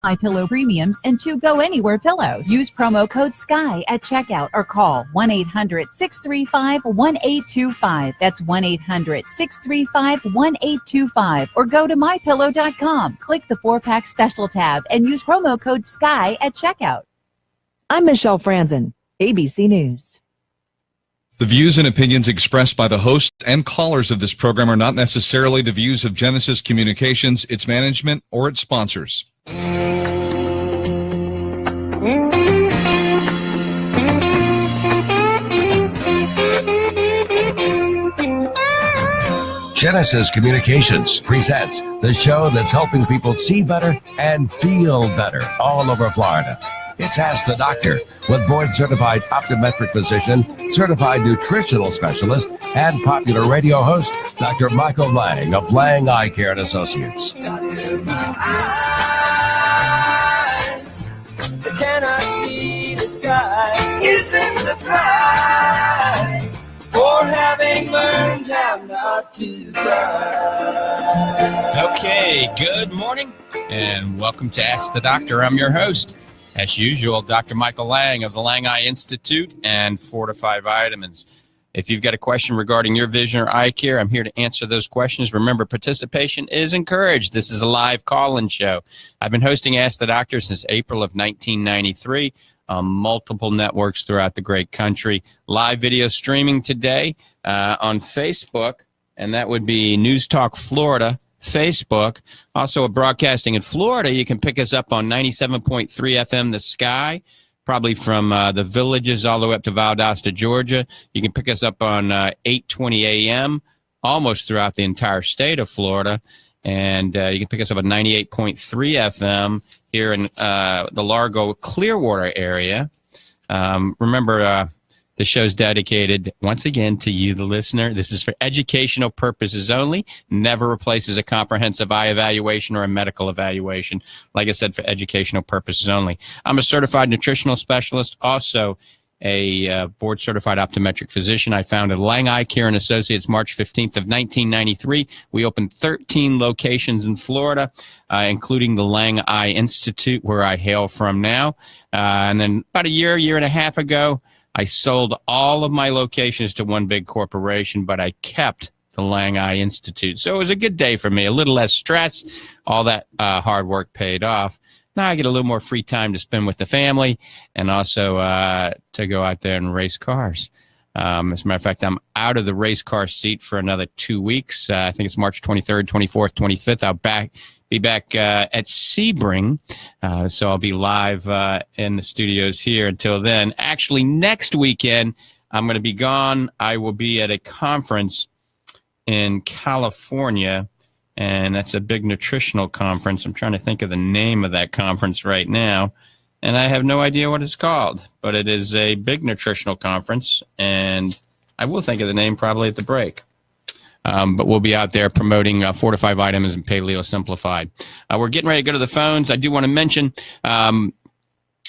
My Pillow Premiums and 2 Go Anywhere pillows. Use promo code SKY at checkout or call 1-800-635-1825. That's 1-800-635-1825. Or go to mypillow.com. Click the 4-pack special tab and use promo code SKY at checkout. I'm Michelle Franzen, ABC News. The views and opinions expressed by the hosts and callers of this program are not necessarily the views of Genesis Communications, its management, or its sponsors. Genesis Communications presents the show that's helping people see better and feel better all over Florida. It's Ask the Doctor with board-certified optometric physician, certified nutritional specialist, and popular radio host, Dr. Michael Lange of Lange Eye Care and Associates. Doctor, my eyes, I cannot see the sky. Is this the price for having learned how not to cry? Okay, good morning, and welcome to Ask the Doctor. I'm your host, as usual, Dr. Michael Lange of the Lange Eye Institute and Fortifeye Vitamins. If you've got a question regarding your vision or eye care, I'm here to answer those questions. Remember, participation is encouraged. This is a live call-in show. I've been hosting Ask the Doctor since April of 1993 on multiple networks throughout the great country. Live video streaming today on Facebook, and that would be News Talk Florida Facebook. Also, a broadcasting in Florida. You can pick us up on 97.3 FM The Sky, probably from the Villages all the way up to Valdosta, Georgia. You can pick us up on 8:20 a.m. almost throughout the entire state of Florida. And you can pick us up at 98.3 FM here in the Largo Clearwater area. Remember, the show's dedicated, once again, to you, the listener. This is for educational purposes only. Never replaces a comprehensive eye evaluation or a medical evaluation. Like I said, for educational purposes only. I'm a certified nutritional specialist, also a board-certified optometric physician. I founded Lange Eye Care and Associates March 15th of 1993. We opened 13 locations in Florida, including the Lange Eye Institute, where I hail from now. And then about a year and a half ago, I sold all of my locations to one big corporation, but I kept the Lange Eye Institute. So it was a good day for me, a little less stress. All that hard work paid off. Now I get a little more free time to spend with the family and also to go out there and race cars. As a matter of fact, I'm out of the race car seat for another 2 weeks. I think it's March 23rd, 24th, 25th. I'll be back at Sebring. So I'll be live in the studios here until then. Actually, next weekend, I'm going to be gone. I will be at a conference in California, and that's a big nutritional conference. I'm trying to think of the name of that conference right now, and I have no idea what it's called, but it is a big nutritional conference, and I will think of the name probably at the break. But we'll be out there promoting Fortifeye Vitamins and Paleo Simplified. We're getting ready to go to the phones. I do want to mention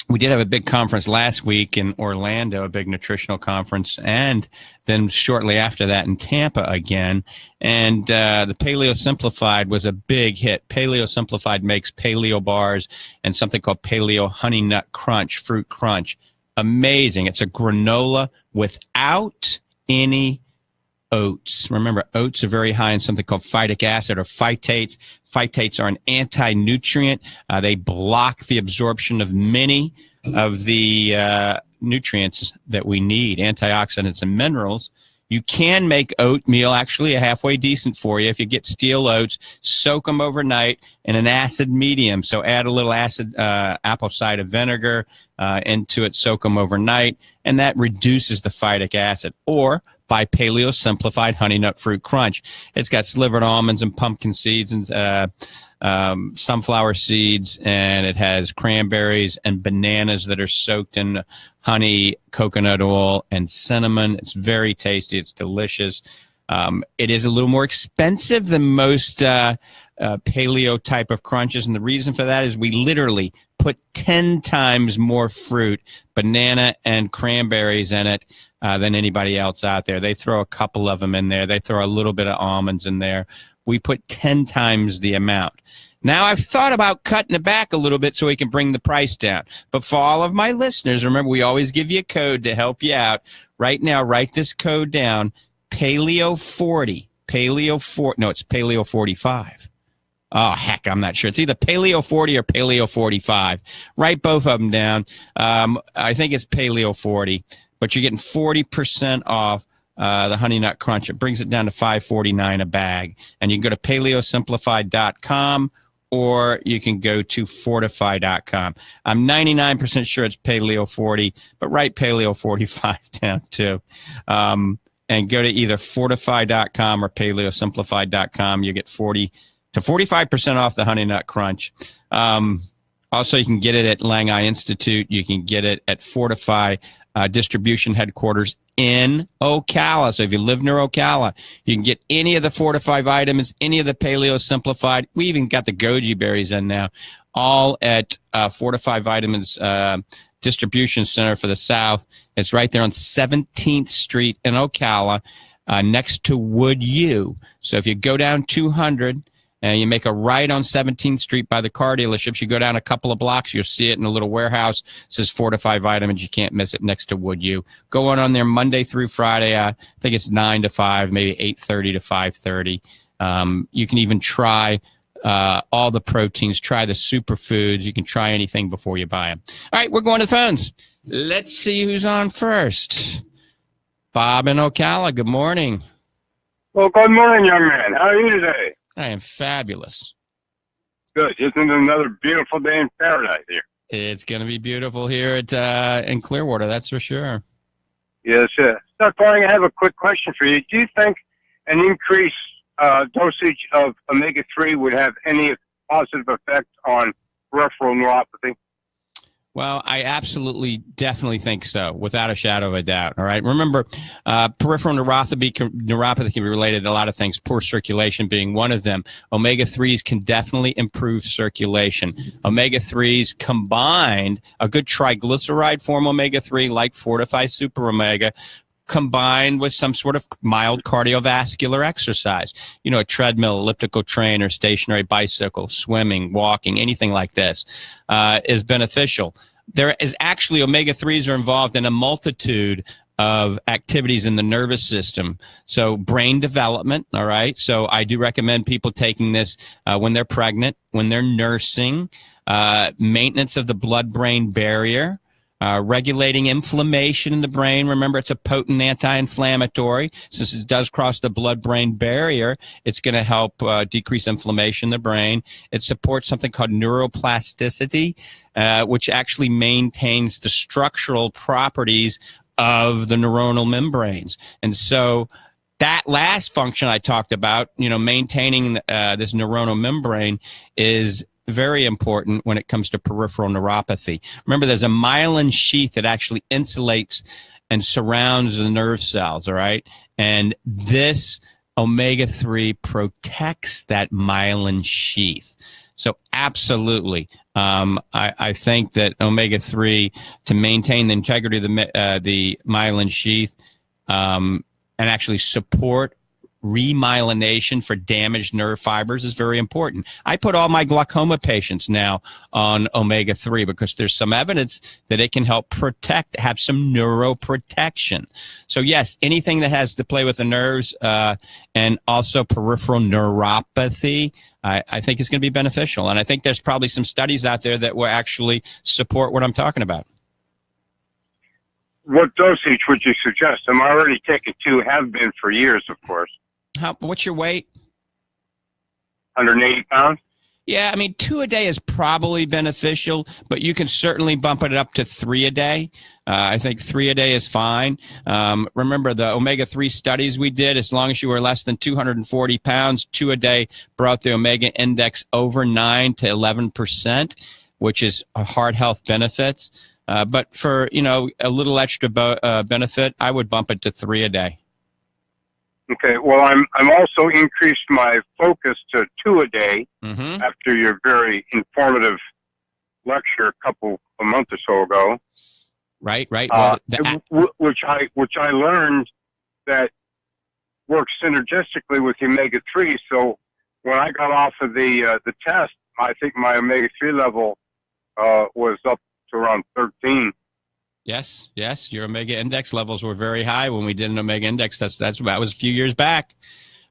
we did have a big conference last week in Orlando, a big nutritional conference, and then shortly after that in Tampa again. And the Paleo Simplified was a big hit. Paleo Simplified makes paleo bars and something called Paleo Honey Nut Crunch, Fruit Crunch. Amazing. It's a granola without any oats. Remember, oats are very high in something called phytic acid or phytates. Phytates are an anti-nutrient. They block the absorption of many of the nutrients that we need, antioxidants and minerals. You can make oatmeal actually halfway decent for you. If you get steel oats, soak them overnight in an acid medium. So add a little acid apple cider vinegar into it, soak them overnight, and that reduces the phytic acid. Or by Paleo Simplified Honey Nut Fruit Crunch. It's got slivered almonds and pumpkin seeds and sunflower seeds, and it has cranberries and bananas that are soaked in honey, coconut oil, and cinnamon. It's very tasty. It's delicious. It is a little more expensive than most paleo type of crunches, and the reason for that is we literally put 10 times more fruit, banana and cranberries in it than anybody else out there. They throw a couple of them in there. They throw a little bit of almonds in there. We put 10 times the amount. Now, I've thought about cutting it back a little bit so we can bring the price down. But for all of my listeners, remember, we always give you a code to help you out. Right now, write this code down, Paleo40. It's Paleo 45. Oh, heck, I'm not sure. It's either Paleo 40 or Paleo 45. Write both of them down. I think it's Paleo 40, but you're getting 40% off the Honey Nut Crunch. It brings it down to $5.49 a bag. And you can go to paleosimplified.com or you can go to fortifeye.com. I'm 99% sure it's Paleo 40, but write Paleo 45 down too. And go to either fortifeye.com or paleosimplified.com. You get 40 to 45% off the Honey Nut Crunch. Also, you can get it at Lange Institute. You can get it at Fortifeye distribution headquarters in Ocala. So if you live near Ocala, you can get any of the Fortifeye vitamins, any of the Paleo Simplified. We even got the goji berries in now, all at Fortifeye Vitamins Distribution Center for the South. It's right there on 17th Street in Ocala, next to Wood U. So if you go down 200 and you make a right on 17th Street by the car dealerships, you go down a couple of blocks, you'll see it in a little warehouse. It says Fortifeye Vitamins. You can't miss it, next to Wood U. Go on there Monday through Friday. I think it's 9 to 5, maybe 8:30 to 5:30. You can even try all the proteins, try the superfoods. You can try anything before you buy them. All right, we're going to the phones. Let's see who's on first. Bob in Ocala, good morning. Well, good morning, young man. How are you today? I am fabulous. Good. Isn't it another beautiful day in paradise here? It's going to be beautiful here at in Clearwater, that's for sure. Yes, sir. Dr. Lange, I have a quick question for you. Do you think an increased dosage of omega-3 would have any positive effect on peripheral neuropathy? Well, I absolutely, definitely think so, without a shadow of a doubt. All right. Remember, peripheral neuropathy can be related to a lot of things, poor circulation being one of them. Omega-3s can definitely improve circulation. Omega-3s combined, a good triglyceride form omega-3 like Fortifeye Super Omega, combined with some sort of mild cardiovascular exercise, a treadmill, elliptical trainer, stationary bicycle, swimming, walking, anything like this is beneficial. There is actually omega-3s are involved in a multitude of activities in the nervous system. So brain development, all right? So I do recommend people taking this when they're pregnant, when they're nursing, maintenance of the blood-brain barrier, regulating inflammation in the brain. Remember, it's a potent anti-inflammatory. Since it does cross the blood-brain barrier, it's going to help decrease inflammation in the brain. It supports something called neuroplasticity, which actually maintains the structural properties of the neuronal membranes. And so that last function I talked about, maintaining this neuronal membrane is very important when it comes to peripheral neuropathy. Remember, there's a myelin sheath that actually insulates and surrounds the nerve cells, all right? And this omega-3 protects that myelin sheath. So absolutely, I think that omega-3, to maintain the integrity of the myelin sheath and actually support remyelination for damaged nerve fibers is very important. I put all my glaucoma patients now on omega-3 because there's some evidence that it can help have some neuroprotection. So yes, anything that has to play with the nerves and also peripheral neuropathy, I think is going to be beneficial. And I think there's probably some studies out there that will actually support what I'm talking about. What dosage would you suggest? I'm already taking 2, have been for years, of course. What's your weight? 180 pounds. Yeah, 2 a day is probably beneficial, but you can certainly bump it up to 3 a day. I think 3 a day is fine. Remember the omega-3 studies we did, as long as you were less than 240 pounds, 2 a day brought the omega index over 9 to 11%, which is heart health benefits. But for, a little extra benefit, I would bump it to 3 a day. Okay, well, I'm also increased my focus to 2 a day after your very informative lecture a month or so ago. Right. Which I learned that works synergistically with omega-3. So when I got off of the test, I think my omega-3 level was up to around 13. Yes, your omega index levels were very high when we did an omega index test. That was a few years back.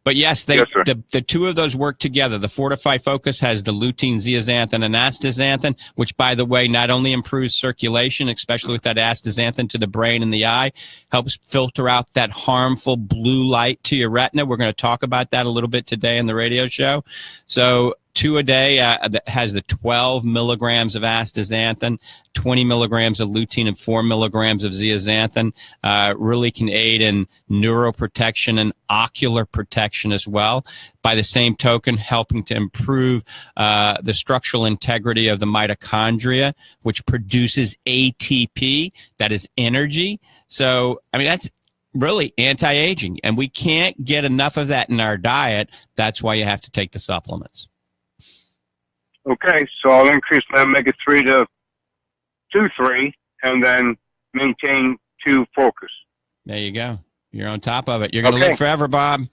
But yes, the two of those work together. The Fortifeye Focus has the lutein, zeaxanthin, and astaxanthin, which, by the way, not only improves circulation, especially with that astaxanthin to the brain and the eye, helps filter out that harmful blue light to your retina. We're going to talk about that a little bit today in the radio show. So 2 a day that has the 12 milligrams of astaxanthin, 20 milligrams of lutein, and 4 milligrams of zeaxanthin. Really can aid in neuroprotection and ocular protection as well. By the same token, helping to improve the structural integrity of the mitochondria, which produces ATP, that is energy. So, I mean, that's really anti-aging, and we can't get enough of that in our diet. That's why you have to take the supplements. Okay, so I'll increase my omega-3 to 2.3 and then maintain 2 focus. There you go. You're on top of it. You're going to live forever, Bob.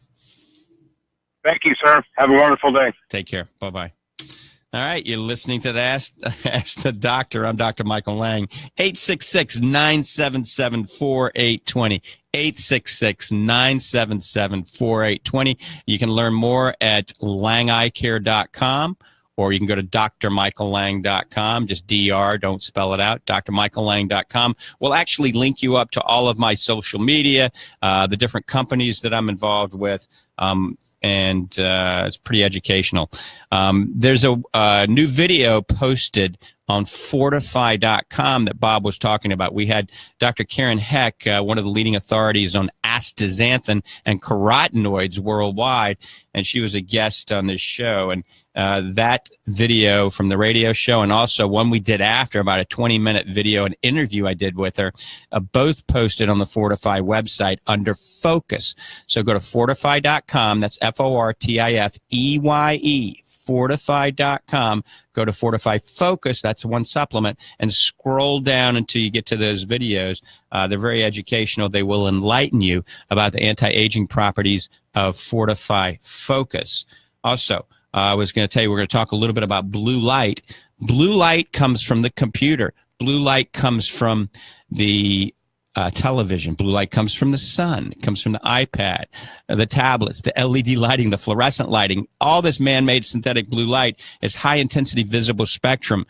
Thank you, sir. Have a wonderful day. Take care. Bye-bye. All right, you're listening to the Ask the Doctor. I'm Dr. Michael Lange. 866-977-4820. 866-977-4820. You can learn more at langeyecare.com. Or you can go to drmichaellang.com, just DR, don't spell it out, drmichaellang.com. We'll actually link you up to all of my social media, the different companies that I'm involved with, and it's pretty educational. There's a new video posted on Fortifeye.com that Bob was talking about. We had Dr. Karen Heck, one of the leading authorities on astaxanthin and carotenoids worldwide, and she was a guest on this show. And that video from the radio show, and also one we did after, about a 20-minute video, an interview I did with her, both posted on the Fortifeye website under Focus. So go to Fortifeye.com, that's Fortifeye, Fortifeye.com, go to Fortifeye Focus, that's one supplement, and scroll down until you get to those videos. They're very educational. They will enlighten you about the anti-aging properties of Fortifeye Focus. Also, I was going to tell you, we're going to talk a little bit about blue light. Blue light comes from the computer. Blue light comes from the television. Blue light comes from the sun. It comes from the iPad, the tablets, the LED lighting, the fluorescent lighting. All this man-made synthetic blue light is high-intensity visible spectrum.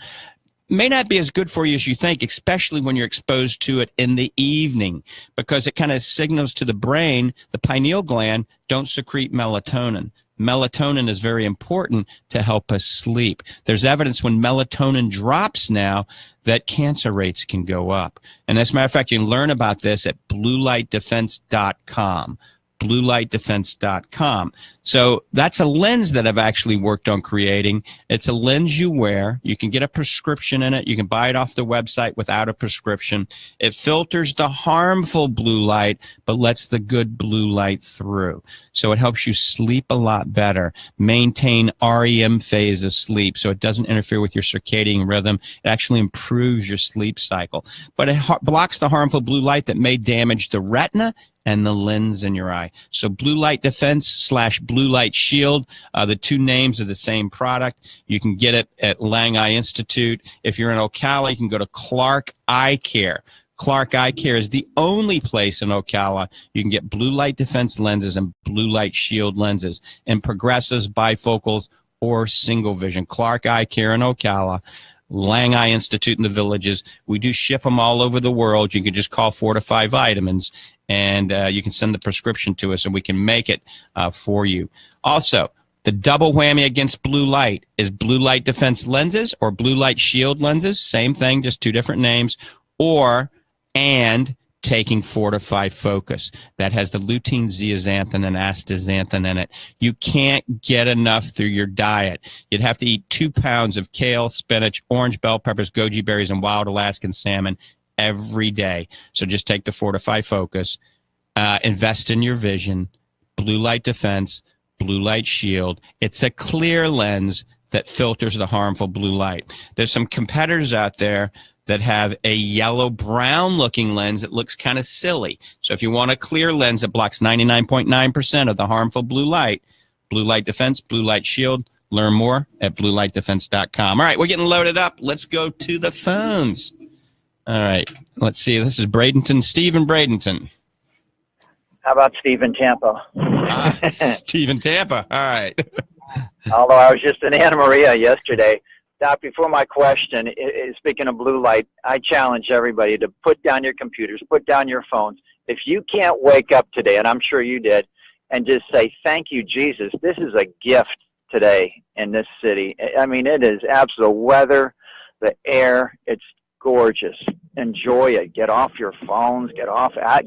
May not be as good for you as you think, especially when you're exposed to it in the evening, because it kind of signals to the brain, the pineal gland, don't secrete melatonin. Melatonin is very important to help us sleep. There's evidence when melatonin drops now that cancer rates can go up. And as a matter of fact, you can learn about this at bluelightdefense.com. bluelightdefense.com. So that's a lens that I've actually worked on creating. It's a lens you wear. You can get a prescription in it. You can buy it off the website without a prescription. It filters the harmful blue light, but lets the good blue light through. So it helps you sleep a lot better, maintain REM phase of sleep so it doesn't interfere with your circadian rhythm. It actually improves your sleep cycle. But it blocks the harmful blue light that may damage the retina and the lens in your eye. So Blue Light Defense / Blue Light Shield, the two names of the same product. You can get it at Lange Institute. If you're in Ocala, you can go to Clark Eye Care. Clark Eye Care is the only place in Ocala you can get Blue Light Defense lenses and Blue Light Shield lenses in progressives, bifocals, or single vision. Clark Eye Care in Ocala. Lange Eye Institute in the Villages. We do ship them all over the world. You can just call Fortifeye Vitamins, and you can send the prescription to us, and we can make it for you. Also, the double whammy against blue light is Blue Light Defense lenses or Blue Light Shield lenses. Same thing, just two different names. And taking Fortifeye Focus. That has the lutein, zeaxanthin, and astaxanthin in it. You can't get enough through your diet. You'd have to eat 2 pounds of kale, spinach, orange bell peppers, goji berries, and wild Alaskan salmon every day. So just take the Fortifeye Focus, invest in your vision, Blue Light Defense, Blue Light Shield. It's a clear lens that filters the harmful blue light. There's some competitors out there that have a yellow-brown looking lens that looks kind of silly. So if you want a clear lens that blocks 99.9% of the harmful blue light Defense, Blue Light Shield, Learn more at bluelightdefense.com. All right, we're getting loaded up. Let's go to the phones. All right, let's see. This is Bradenton. Steve in Bradenton. How about Steve in Tampa? Steve in Tampa. All right. Although I was just in Anna Maria yesterday. Doc, before my question, speaking of blue light, I challenge everybody to put down your computers, put down your phones. If you can't wake up today, and I'm sure you did, and just say, thank you, Jesus, this is a gift today in this city. I mean, it is absolute weather, the air, it's gorgeous. Enjoy it. Get off your phones, get outside.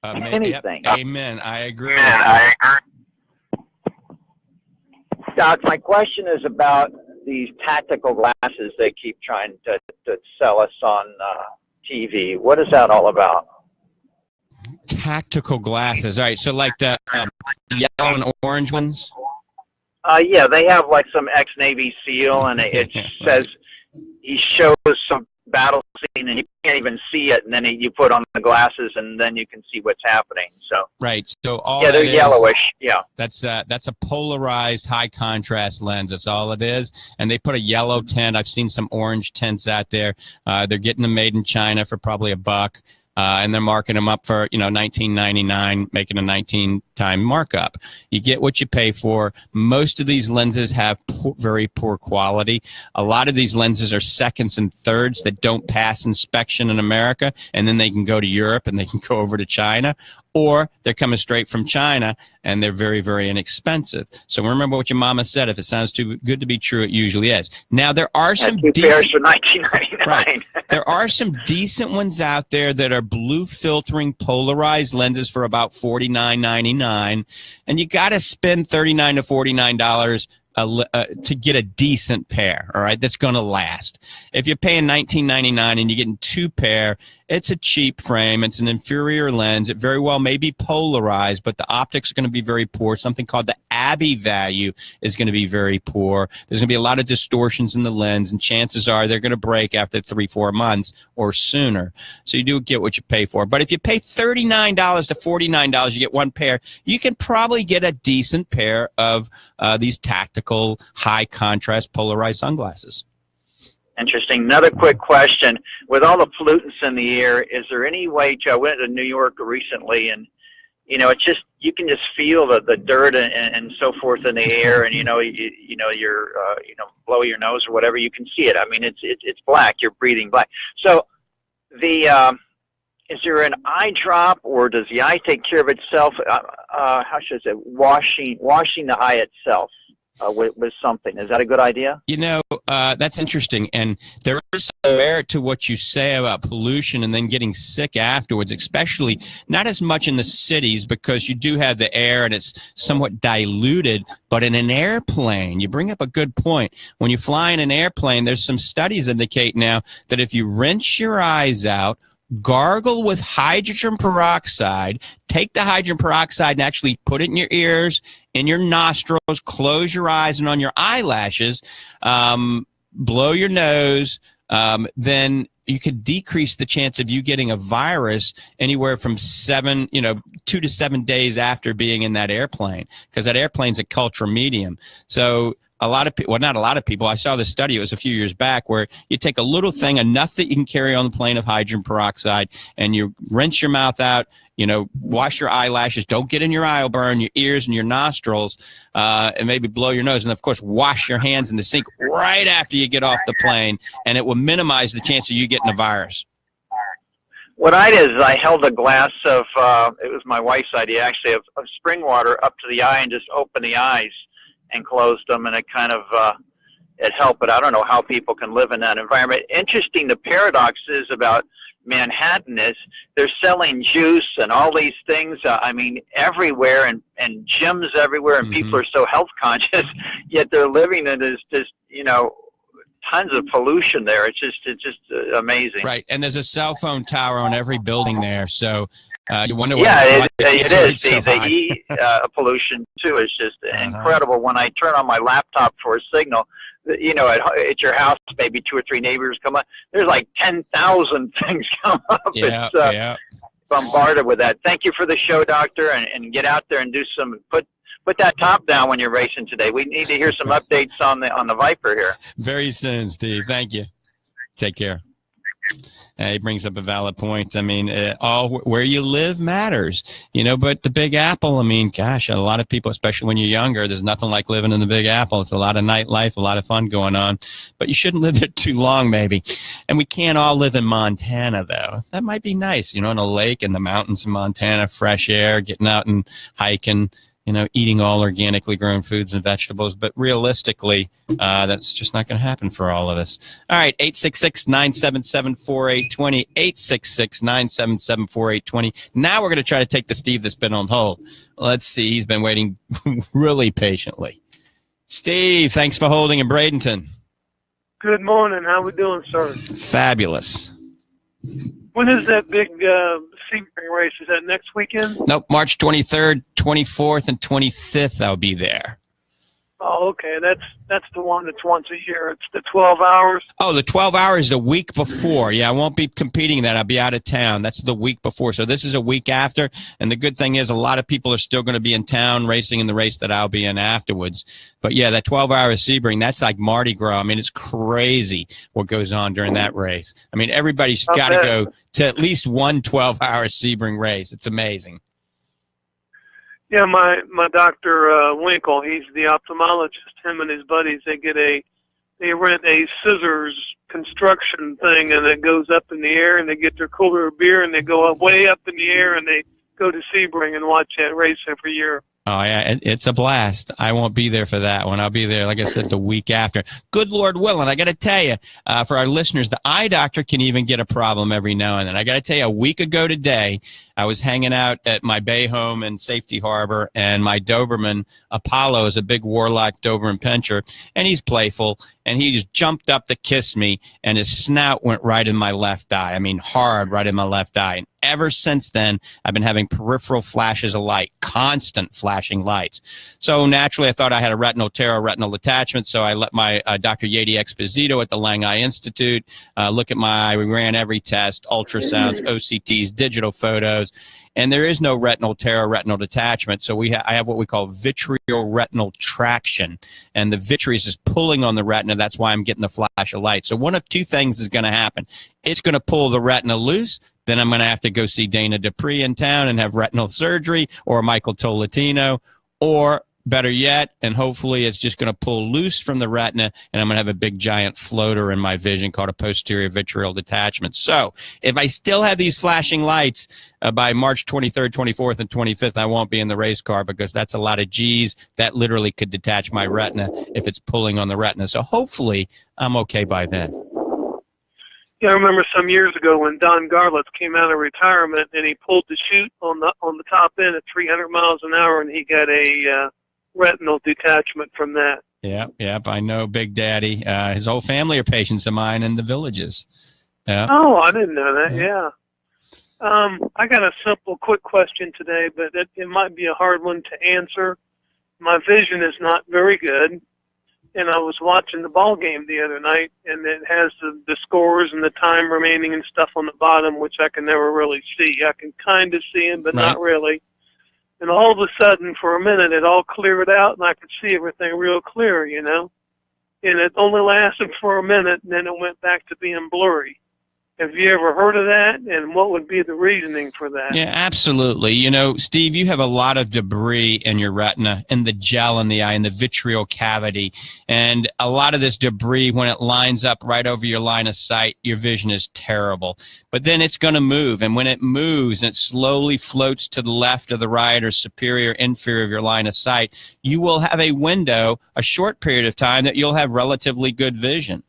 Anything. Yep, amen. I agree. Doc, my question is about these tactical glasses they keep trying to sell us on TV. What is that all about? Tactical glasses. All right, so like the yellow and orange ones? Yeah, they have like some ex-Navy SEAL, and it says he shows some battle scene, and you can't even see it, and then you put on the glasses, and then you can see what's happening. So right. So all they're yellowish. Yeah, that's a polarized high contrast lens. That's all it is. And they put a yellow tint. I've seen some orange tints out there. They're getting them made in China for probably $1. And they're marking them up for, $19.99, making a 19-time markup. You get what you pay for. Most of these lenses have very poor quality. A lot of these lenses are seconds and thirds that don't pass inspection in America, and then they can go to Europe and they can go over to China. Or they're coming straight from China, and they're very, very inexpensive. So remember what your mama said. If it sounds too good to be true, it usually is. Now, there are some pairs for $19.99. Right. There are some decent ones out there that are blue filtering polarized lenses for about $49.99, and you got to spend $39 to $49 to get a decent pair, all right, that's going to last. If you're paying $19.99 and you're getting 2 pair, it's a cheap frame. It's an inferior lens. It very well may be polarized, but the optics are going to be very poor. Something called the Abbey value is going to be very poor. There's going to be a lot of distortions in the lens, and chances are they're going to break after 3-4 months or sooner. So you do get what you pay for. But if you pay $39 to $49, you get 1 pair. You can probably get a decent pair of these tactical, high-contrast polarized sunglasses. Interesting. Another quick question. With all the pollutants in the air, is there any way I went to New York recently, and, it's just, you can just feel the dirt and so forth in the air, and, you're, blow your nose or whatever, you can see it. I mean, it's black. You're breathing black. So is there an eye drop, or does the eye take care of itself? How should I say, washing the eye itself with something? Is that a good idea? That's interesting, and there is some merit to what you say about pollution and then getting sick afterwards, especially not as much in the cities because you do have the air and it's somewhat diluted, but in an airplane, you bring up a good point. When you fly in an airplane, there's some studies indicate now that if you rinse your eyes out, gargle with hydrogen peroxide, take the hydrogen peroxide and actually put it in your ears, in your nostrils, close your eyes and on your eyelashes, blow your nose, then you could decrease the chance of you getting a virus anywhere from 2 to 7 days after being in that airplane, because that airplane's a culture medium. So a lot of people, well, not a lot of people, I saw this study, it was a few years back, where you take a little thing, enough that you can carry on the plane of hydrogen peroxide, and you rinse your mouth out, wash your eyelashes, don't get in your eye, burn your ears and your nostrils, and maybe blow your nose, and of course wash your hands in the sink right after you get off the plane, and it will minimize the chance of you getting a virus. What I did is I held a glass of, it was my wife's idea actually, of spring water up to the eye and just open the eyes and closed them, and it kind of it helped. But I don't know how people can live in that environment. Interesting, the paradox is about Manhattan is they're selling juice and all these things, everywhere, and gyms everywhere, and people are so health conscious, yet they're living in this just, tons of pollution there. It's just amazing. Right, and there's a cell phone tower on every building there, so you wonder why it is. So the E pollution too is just incredible. When I turn on my laptop for a signal, at your house, maybe 2 or 3 neighbors come up. There's like 10,000 things come up. It's bombarded with that. Thank you for the show, Doctor, and get out there and put put that top down when you're racing today. We need to hear some updates on the Viper here. Very soon, Steve. Thank you. Take care. He brings up a valid point. I mean, all where you live matters, but the Big Apple, I mean, gosh, a lot of people, especially when you're younger, there's nothing like living in the Big Apple. It's a lot of nightlife, a lot of fun going on, but you shouldn't live there too long, maybe. And we can't all live in Montana, though. That might be nice, in a lake in the mountains of Montana, fresh air, getting out and hiking, eating all organically grown foods and vegetables. But realistically, that's just not going to happen for all of us. All right, 866-977-4820, 866-977-4820. Now we're going to try to take the Steve that's been on hold. Let's see. He's been waiting really patiently. Steve, thanks for holding in Bradenton. Good morning. How we doing, sir? Fabulous. When is that big Sebring race? Is that next weekend? Nope, March 23rd, 24th, and 25th I'll be there. Oh, okay. That's the one that's once a year. It's the 12 hours. Oh, the 12 hours the week before. Yeah, I won't be competing in that. I'll be out of town. That's the week before. So this is a week after. And the good thing is a lot of people are still going to be in town racing in the race that I'll be in afterwards. But yeah, that 12-hour Sebring, that's like Mardi Gras. I mean, it's crazy what goes on during that race. I mean, everybody's got to go to at least one 12-hour Sebring race. It's amazing. Yeah, my Dr. Winkle, he's the ophthalmologist. Him and his buddies, they rent a scissors construction thing, and it goes up in the air, and they get their cooler of beer, and they go up way up in the air, and they go to Sebring and watch that race every year. Oh, yeah, it's a blast. I won't be there for that one. I'll be there, like I said, the week after. Good Lord willing, I got to tell you, for our listeners, the eye doctor can even get a problem every now and then. I got to tell you, a week ago today, I was hanging out at my bay home in Safety Harbor, and my Doberman, Apollo, is a big Warlock Doberman Pinscher, and he's playful, and he just jumped up to kiss me, and his snout went right in my left eye. I mean, hard right in my left eye. And ever since then, I've been having peripheral flashes of light, constant flashing lights. So naturally, I thought I had a retinal tear or retinal detachment, so I let my Dr. Yeti Exposito at the Lange Institute look at my eye. We ran every test, ultrasounds, OCTs, digital photos, and there is no retinal tear or retinal detachment. So I have what we call vitreal retinal traction, and the vitreous is pulling on the retina. That's why I'm getting the flash of light. So one of two things is going to happen. It's going to pull the retina loose. Then I'm going to have to go see Dana Dupree in town and have retinal surgery, or Michael Tolentino, or better yet, and hopefully it's just going to pull loose from the retina, and I'm going to have a big giant floater in my vision called a posterior vitreal detachment. So if I still have these flashing lights by March 23rd, 24th, and 25th, I won't be in the race car, because that's a lot of G's. That literally could detach my retina if it's pulling on the retina. So hopefully I'm okay by then. Yeah, I remember some years ago when Don Garlitz came out of retirement, and he pulled the chute on the top end at 300 miles an hour, and he got a retinal detachment from that. Yep. I know Big Daddy. His whole family are patients of mine in the Villages. Yep. Oh, I didn't know that. Yeah. I got a simple, quick question today, but it might be a hard one to answer. My vision is not very good, and I was watching the ball game the other night, and it has the scores and the time remaining and stuff on the bottom, which I can never really see. I can kind of see them, but not really. And all of a sudden, for a minute, it all cleared out, and I could see everything real clear, And it only lasted for a minute, and then it went back to being blurry. Have you ever heard of that, and what would be the reasoning for that? Yeah, absolutely. Steve, you have a lot of debris in your retina, in the gel in the eye, in the vitreal cavity. And a lot of this debris, when it lines up right over your line of sight, your vision is terrible. But then it's going to move. And when it moves and it slowly floats to the left or the right or superior, inferior of your line of sight, you will have a window, a short period of time, that you'll have relatively good vision.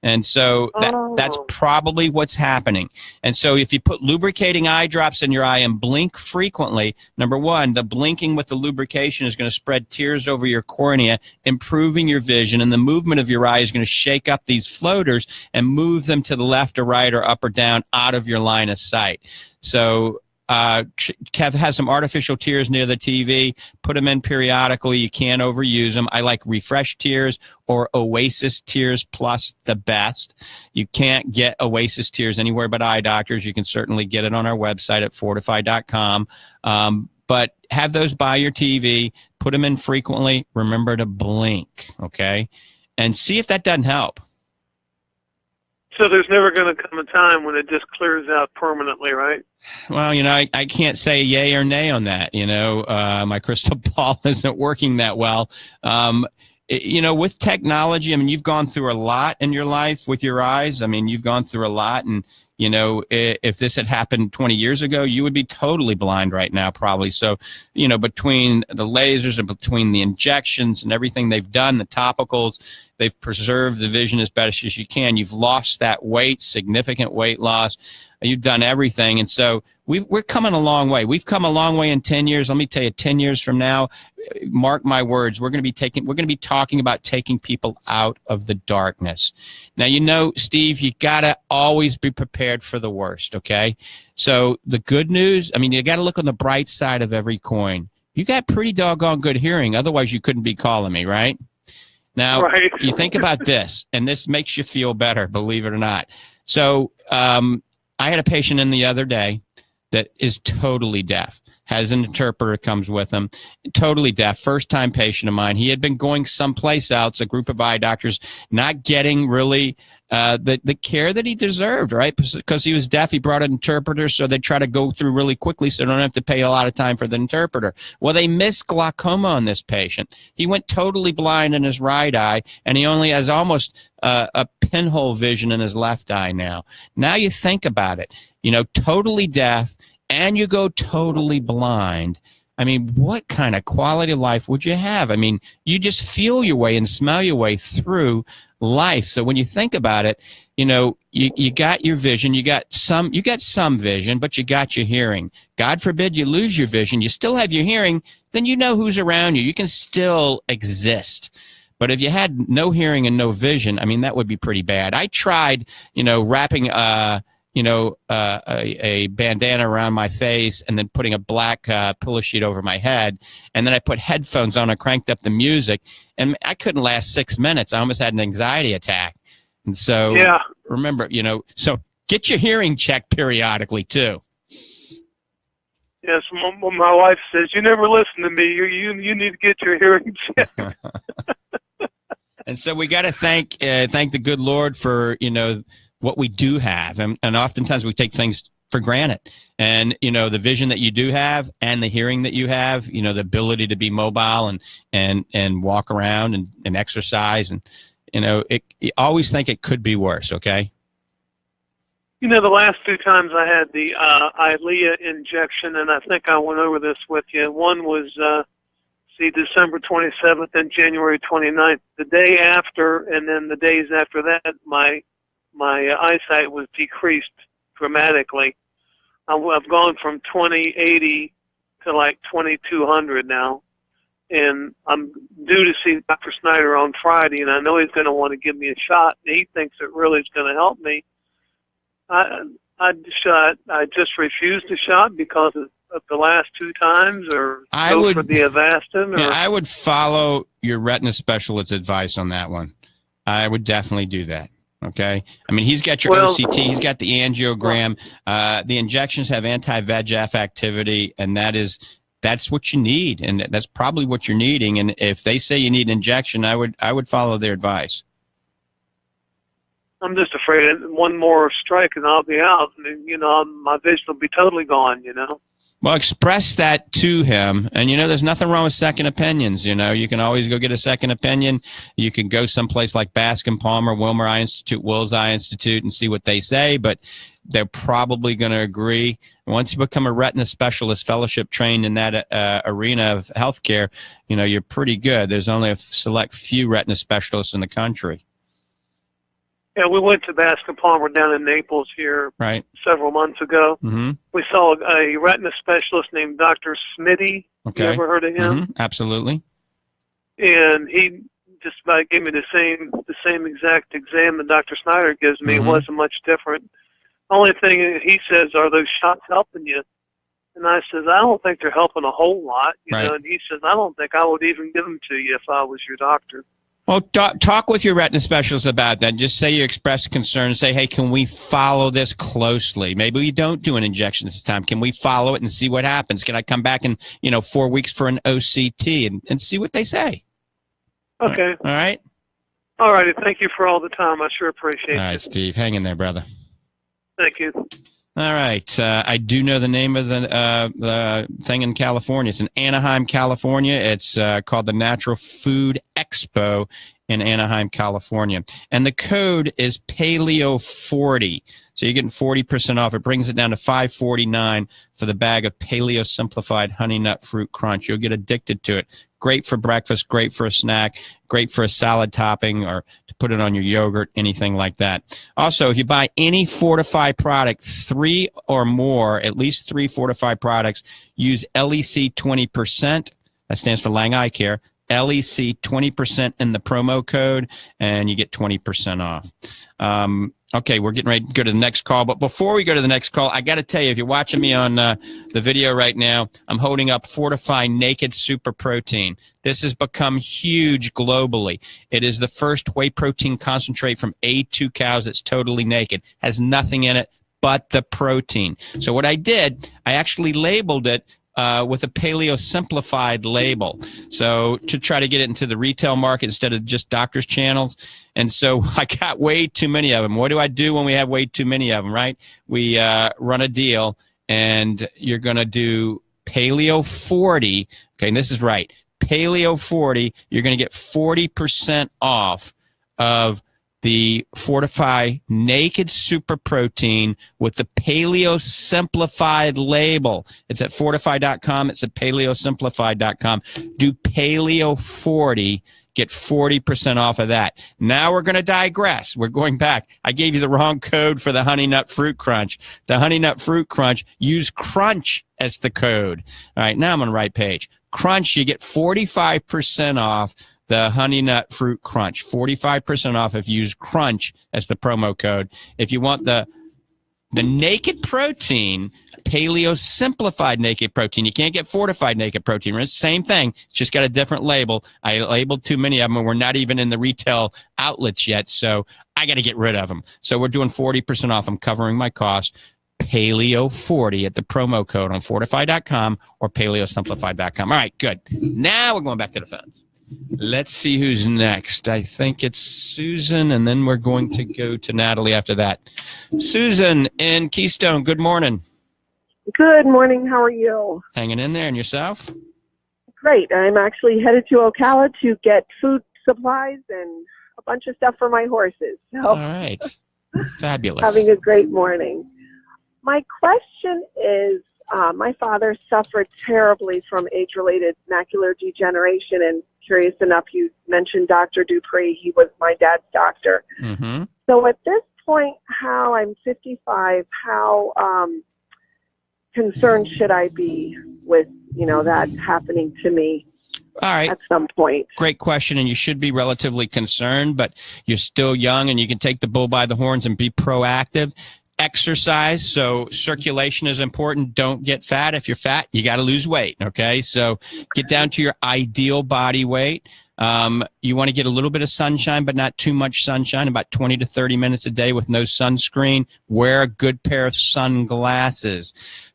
And so that's probably what's happening. And so if you put lubricating eye drops in your eye and blink frequently, number one, the blinking with the lubrication is going to spread tears over your cornea, improving your vision, and the movement of your eye is going to shake up these floaters and move them to the left or right or up or down out of your line of sight. So Kev has some artificial tears near the TV. Put them in periodically. You can't overuse them. I like Refresh Tears or Oasis Tears Plus the best. You can't get Oasis Tears anywhere but eye doctors. You can certainly get it on our website at fortifeye.com. But have those by your TV. put them in frequently. Remember to blink, okay? And see if that doesn't help. So there's never going to come a time when it just clears out permanently, right? Well, I can't say yay or nay on that. My crystal ball isn't working that well. With technology, I mean, you've gone through a lot in your life with your eyes. I mean, you've gone through a lot. And, if this had happened 20 years ago, you would be totally blind right now, probably. So, between the lasers and between the injections and everything they've done, the topicals, they've preserved the vision as best as you can. You've lost that weight, significant weight loss. You've done everything. And so we're coming a long way. We've come a long way in 10 years. Let me tell you, 10 years from now, mark my words, we're going to be talking about taking people out of the darkness. Now, Steve, you got to always be prepared for the worst, okay? So the good news, I mean, you got to look on the bright side of every coin. You got pretty doggone good hearing. Otherwise, you couldn't be calling me, right? Now, right. You think about this, and this makes you feel better, believe it or not. So I had a patient in the other day that is totally deaf, has an interpreter, comes with him, totally deaf, first-time patient of mine. He had been going someplace else, a group of eye doctors, not getting really the care that he deserved, right? Because he was deaf, he brought an interpreter, so they try to go through really quickly so they don't have to pay a lot of time for the interpreter. Well, they missed glaucoma on this patient. He went totally blind in his right eye, and he only has almost a pinhole vision in his left eye now. Now you think about it, totally deaf, and you go totally blind. I mean, what kind of quality of life would you have? I mean, you just feel your way and smell your way through life. So when you think about it, you got your vision, you got some vision, but you got your hearing. God forbid you lose your vision, you still have your hearing, then you know who's around you. You can still exist. But if you had no hearing and no vision, I mean, that would be pretty bad. I tried, wrapping a bandana around my face and then putting a black pillow sheet over my head. And then I put headphones on and cranked up the music. And I couldn't last 6 minutes. I almost had an anxiety attack. And so remember, so get your hearing checked periodically too. Yes, my wife says, you never listen to me. You need to get your hearing checked. And so we got to thank the good Lord for, what we do have. And oftentimes we take things for granted. And, the vision that you do have and the hearing that you have, the ability to be mobile and walk around and exercise. And, you always think it could be worse, okay? The last 2 times I had the Eylea injection, and I think I went over this with you. One was, December 27th and January 29th. The day after, and then the days after that, my eyesight was decreased dramatically. I've gone from 20/80 to like 2200 now, and I'm due to see Dr. Snyder on Friday, and I know he's going to want to give me a shot, and he thinks it really is going to help me. I just refused the shot because of the last 2 times, or go for the Avastin? Yeah, I would follow your retina specialist's advice on that one. I would definitely do that. Okay. I mean, he's got your OCT, he's got the angiogram. The injections have anti-VEGF activity, and that's what you need, and that's probably what you're needing. And if they say you need an injection, I would follow their advice. I'm just afraid one more strike and I'll be out, and my vision will be totally gone. Well, express that to him. And, there's nothing wrong with second opinions. You can always go get a second opinion. You can go someplace like Bascom Palmer, Wilmer Eye Institute, Wills Eye Institute, and see what they say. But they're probably going to agree. Once you become a retina specialist, fellowship trained in that arena of healthcare, you're pretty good. There's only a select few retina specialists in the country. Yeah, we went to Bascom Palmer down in Naples here several months ago. Mm-hmm. We saw a retina specialist named Dr. Smitty. Okay. You ever heard of him? Mm-hmm. Absolutely. And he just about gave me the same exact exam that Dr. Snyder gives me. Mm-hmm. It wasn't much different. Only thing he says, are those shots helping you? And I says, I don't think they're helping a whole lot. You know. And he says, I don't think I would even give them to you if I was your doctor. Well, talk with your retina specialist about that. Just say you express concern. Say, hey, can we follow this closely? Maybe we don't do an injection this time. Can we follow it and see what happens? Can I come back in 4 weeks for an OCT and see what they say? Okay. All right. All righty. Thank you for all the time. I sure appreciate it. All right, Steve. Hang in there, brother. Thank you. All right. I do know the name of the thing in California. It's in Anaheim, California. It's called the Natural Food Expo in Anaheim, California. And the code is Paleo40. So you're getting 40% off. It brings it down to $5.49 for the bag of Paleo Simplified Honey Nut Fruit Crunch. You'll get addicted to it. Great for breakfast, great for a snack, great for a salad topping or to put it on your yogurt, anything like that. Also, if you buy any Fortifeye product, 3 or more, at least 3 Fortifeye products, use LEC 20%. That stands for Lange Eye Care. LEC 20% in the promo code, and you get 20% off. Okay, we're getting ready to go to the next call. But before we go to the next call, I got to tell you, if you're watching me on the video right now, I'm holding up Fortifeye Naked Super Protein. This has become huge globally. It is the first whey protein concentrate from A2 cows that's totally naked. Has nothing in it but the protein. So what I did, I actually labeled it with a Paleo Simplified label, so to try to get it into the retail market instead of just doctors' channels. And so I got way too many of them. What do I do when we have way too many of them, right? We run a deal, and you're going to do Paleo 40. Okay, and this is right. Paleo 40, you're going to get 40% off of the Fortifeye Naked Super Protein with the Paleo Simplified label. It's at Fortifeye.com. It's at PaleoSimplified.com. Do Paleo 40. Get 40% off of that. Now we're going to digress. We're going back. I gave you the wrong code for the Honey Nut Fruit Crunch. The Honey Nut Fruit Crunch, use Crunch as the code. All right, now I'm on the right page. Crunch, you get 45% off the Honey Nut Fruit Crunch. 45% off if you use Crunch as the promo code. If you want the Naked Protein, Paleo Simplified Naked Protein, you can't get Fortified Naked Protein. It's the same thing. It's just got a different label. I labeled too many of them, and we're not even in the retail outlets yet, so I got to get rid of them. So we're doing 40% off. I'm covering my cost. Paleo 40 at the promo code on Fortifeye.com or PaleoSimplified.com. All right, good. Now we're going back to the phones. Let's see who's next. I think it's Susan, and then we're going to go to Natalie after that. Susan in Keystone, good morning. Good morning. How are you? Hanging in there, and yourself? Great. I'm actually headed to Ocala to get food supplies and a bunch of stuff for my horses. So, all right. Fabulous. Having a great morning. My question is, my father suffered terribly from age-related macular degeneration, and curious enough, you mentioned Dr. Dupree. He was my dad's doctor. Mm-hmm. So at this point, how I'm 55, how concerned should I be with, that happening to me? All right. At some point. Great question, and you should be relatively concerned, but you're still young, and you can take the bull by the horns and be proactive. Exercise, so circulation is important. Don't get fat. If you're fat, you got to lose weight, okay? So get down to your ideal body weight. You want to get a little bit of sunshine, but not too much sunshine, about 20 to 30 minutes a day with no sunscreen. Wear a good pair of sunglasses.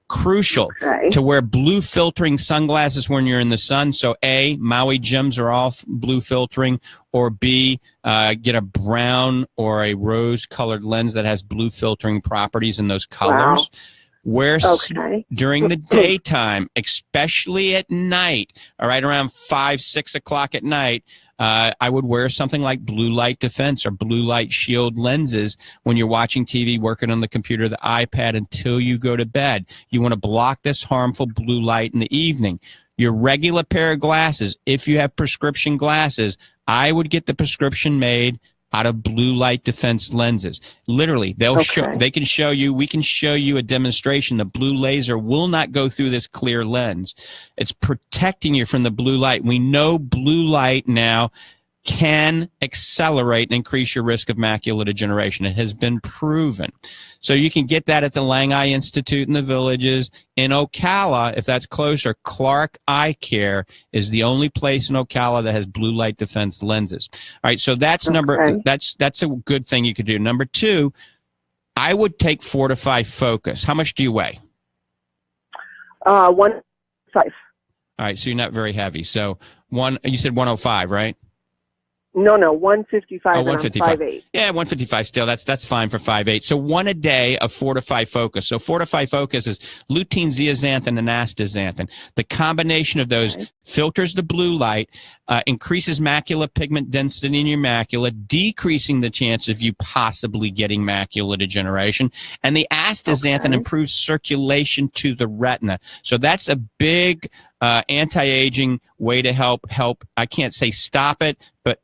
Crucial to wear blue filtering sunglasses when you're in the sun. So A, Maui gyms are all blue filtering, or B, get a brown or a rose colored lens that has blue filtering properties in those colors. Wear during the daytime, especially at night, all right, around 5, 6 o'clock at night. I would wear something like blue light defense or blue light shield lenses when you're watching TV, working on the computer, the iPad until you go to bed. You want to block this harmful blue light in the evening. Your regular pair of glasses, if you have prescription glasses, I would get the prescription made out of blue light defense lenses. Literally, we can show you a demonstration. The blue laser will not go through this clear lens. It's protecting you from the blue light. We know blue light now can accelerate and increase your risk of macular degeneration. It has been proven. So you can get that at the Lange Institute in the Villages. In Ocala, if that's closer, Clark Eye Care is the only place in Ocala that has blue light defense lenses. All right, so that's that's a good thing you could do. Number 2, I would take Fortifeye Focus. How much do you weigh? 105. All right, so you're not very heavy. So you said 105, right? No, 155. Oh, 155. 5'8". Yeah, 155 still. That's fine for 5'8". So 1 a day of Fortifeye Focus. So Fortifeye Focus is lutein, zeaxanthin, and astaxanthin. The combination of those filters the blue light, increases macular pigment density in your macula, decreasing the chance of you possibly getting macular degeneration. And the astaxanthin improves circulation to the retina. So that's a big anti-aging way to help. I can't say stop it, but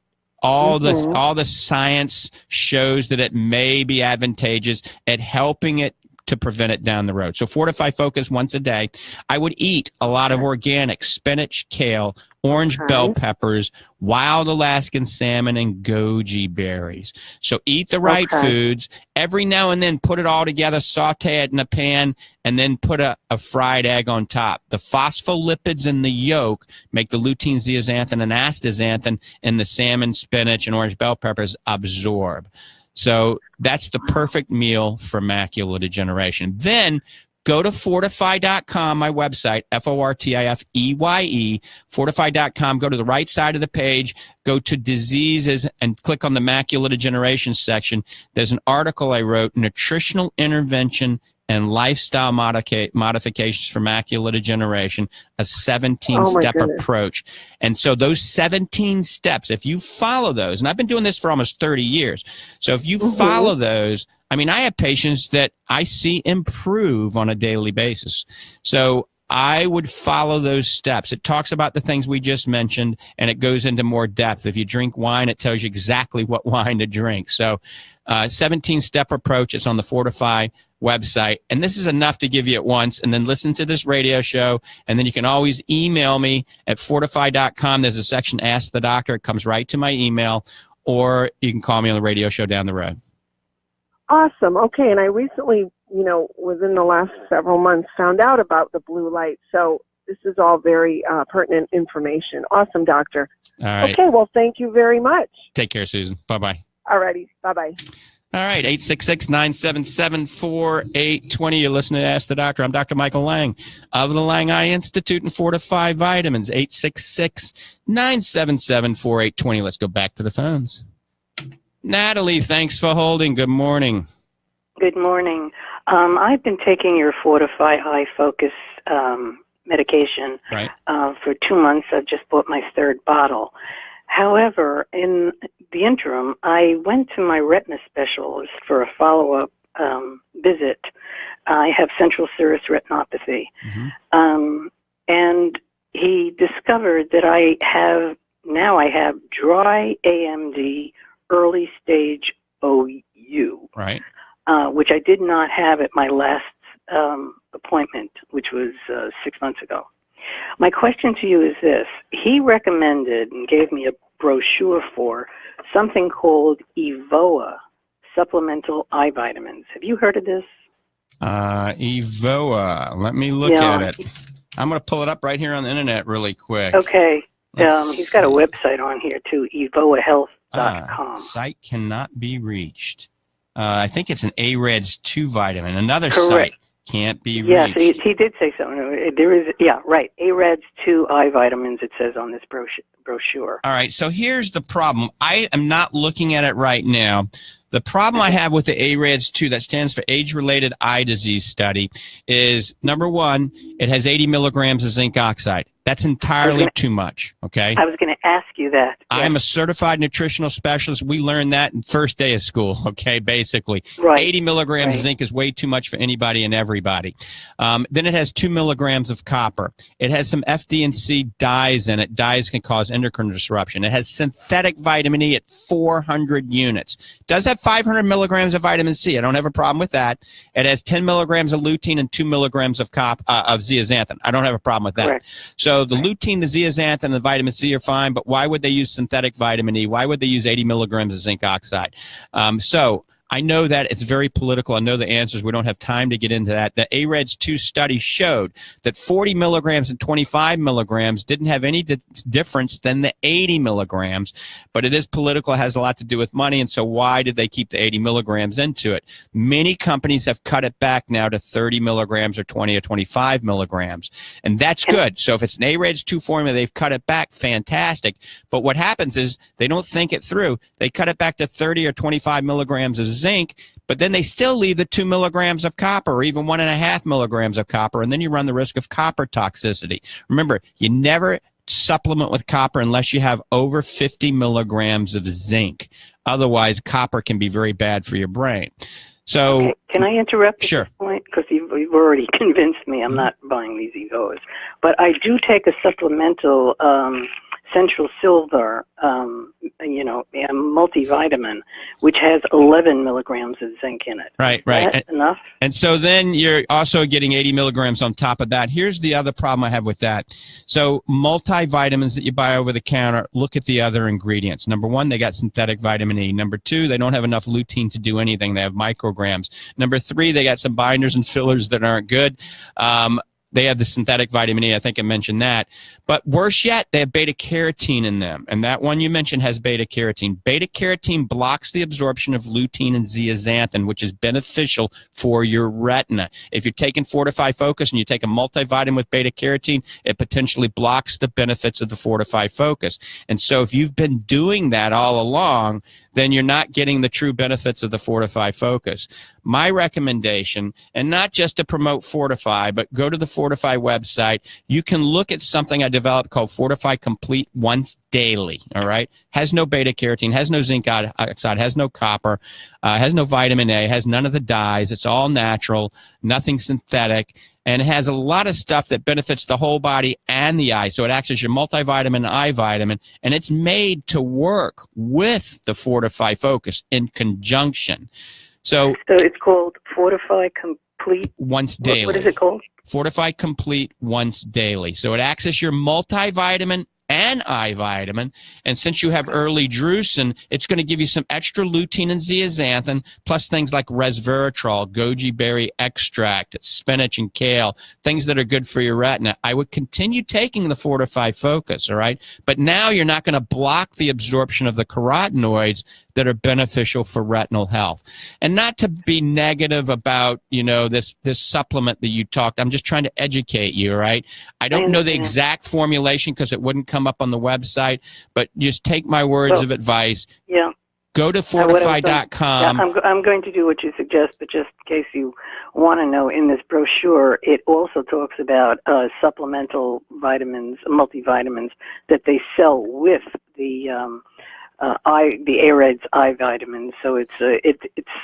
all the science shows that it may be advantageous at helping it to prevent it down the road. So Fortifeye Focus once a day. I would eat a lot of organic spinach, kale, orange bell peppers, wild Alaskan salmon, and goji berries. So eat the right foods. Every now and then put it all together, saute it in a pan, and then put a fried egg on top. The phospholipids in the yolk make the lutein, zeaxanthin, and astaxanthin in the salmon, spinach, and orange bell peppers absorb. So that's the perfect meal for macular degeneration. Then go to Fortifeye.com, my website, Fortifeye, Fortifeye.com. Go to the right side of the page, go to diseases, and click on the macular degeneration section. There's an article I wrote, Nutritional Intervention and Lifestyle Modifications for Macular Degeneration, a 17-step approach. And so those 17 steps, if you follow those, and I've been doing this for almost 30 years, so if you follow those, I mean, I have patients that I see improve on a daily basis. So I would follow those steps. It talks about the things we just mentioned, and it goes into more depth. If you drink wine, it tells you exactly what wine to drink. So 17-step approach is on the Fortifeye website. And this is enough to give you at once. And then listen to this radio show. And then you can always email me at Fortifeye.com. There's a section, Ask the Doctor. It comes right to my email. Or you can call me on the radio show down the road. Awesome. Okay. And I recently, within the last several months, found out about the blue light. So this is all very pertinent information. Awesome, doctor. All right. Okay. Well, thank you very much. Take care, Susan. Bye-bye. All righty. Bye-bye. All right, 866-977-4820. You're listening to Ask the Doctor. I'm Dr. Michael Lange of the Lange Eye Institute and Fortifeye Vitamins. 866-977-4820. Let's go back to the phones. Natalie, thanks for holding. Good morning. Good morning. I've been taking your Fortifeye Eye Focus medication for 2 months. I've just bought my 3rd bottle. However, in the interim, I went to my retina specialist for a follow-up visit. I have central serous retinopathy. And he discovered that I have dry AMD early stage OU, which I did not have at my last appointment, which was 6 months ago. My question to you is this. He recommended and gave me a brochure for something called Evoa supplemental eye vitamins. Have you heard of this? Evoa. Let me look at it. I'm going to pull it up right here on the internet really quick. Okay. He's got a website on here too, evoahealth.com. Site cannot be reached. I think it's an AREDS 2 vitamin. Another site can't be reached. Yes, he did say something. There is, AREDS 2 eye vitamins, it says on this brochure. All right, so here's the problem. I am not looking at it right now. The problem I have with the AREDS 2, that stands for Age-Related Eye Disease Study, is, number one, it has 80 milligrams of zinc oxide. That's entirely too much, okay? I was going to ask you that. I'm a certified nutritional specialist. We learned that in first day of school, okay, basically. 80 milligrams of zinc is way too much for anybody and everybody. Then it has 2 milligrams of copper. It has some FD and C dyes in it. Dyes can cause endocrine disruption. It has synthetic vitamin E at 400 units. It does have 500 milligrams of vitamin C. I don't have a problem with that. It has 10 milligrams of lutein and 2 milligrams of zeaxanthin. I don't have a problem with that. So the lutein, the zeaxanthin, and the vitamin C are fine, but why would they use synthetic vitamin E? Why would they use 80 milligrams of zinc oxide? So I know that it's very political. I know the answers. We don't have time to get into that. The AREDS 2 study showed that 40 milligrams and 25 milligrams didn't have any difference than the 80 milligrams, but it is political. It has a lot to do with money, and so why did they keep the 80 milligrams into it? Many companies have cut it back now to 30 milligrams or 20 or 25 milligrams, and that's good. So if it's an AREDS 2 formula, they've cut it back, fantastic. But what happens is they don't think it through. They cut it back to 30 or 25 milligrams of zinc, but then they still leave the 2 milligrams of copper or even 1.5 milligrams of copper, and then you run the risk of copper toxicity. Remember, you never supplement with copper unless you have over 50 milligrams of zinc. Otherwise, copper can be very bad for your brain. So, okay. Can I interrupt sure. at this point? Because you've already convinced me I'm not buying these EVOs. But I do take a supplemental Central Silver, a multivitamin, which has 11 milligrams of zinc in it. Right. That's enough? And so then you're also getting 80 milligrams on top of that. Here's the other problem I have with that. So multivitamins that you buy over the counter, look at the other ingredients. Number one, they got synthetic vitamin E. Number two, they don't have enough lutein to do anything. They have micrograms. Number three, they got some binders and fillers that aren't good. They have the synthetic vitamin E. I think I mentioned that. But worse yet, they have beta-carotene in them. And that one you mentioned has beta-carotene. Beta-carotene blocks the absorption of lutein and zeaxanthin, which is beneficial for your retina. If you're taking Fortifeye Focus and you take a multivitamin with beta-carotene, it potentially blocks the benefits of the Fortifeye Focus. And so if you've been doing that all along, then you're not getting the true benefits of the Fortifeye Focus. My recommendation, and not just to promote Fortifeye, but go to the Fortifeye website. You can look at something I developed called Fortifeye Complete Once Daily, all right? Has no beta-carotene, has no zinc oxide, has no copper, has no vitamin A, has none of the dyes. It's all natural, nothing synthetic, and it has a lot of stuff that benefits the whole body and the eye. So it acts as your multivitamin and eye vitamin, and it's made to work with the Fortifeye Focus in conjunction. So it's called Fortifeye Complete Once Daily. What is it called? Fortifeye Complete Once Daily. So it acts as your multivitamin and eye vitamin, and since you have early drusen, it's going to give you some extra lutein and zeaxanthin, plus things like resveratrol, goji berry extract, spinach and kale, things that are good for your retina. I would continue taking the Fortifeye Focus, all right? But now you're not going to block the absorption of the carotenoids that are beneficial for retinal health. And not to be negative about, this supplement that you talked, I'm just trying to educate you, right? I don't know the exact formulation because it wouldn't come up on the website, but just take my words of advice. Yeah. Go to Fortifeye.com. Yeah, I'm going to do what you suggest, but just in case you want to know, in this brochure, it also talks about supplemental vitamins, multivitamins that they sell with the AREDS eye vitamins. So it's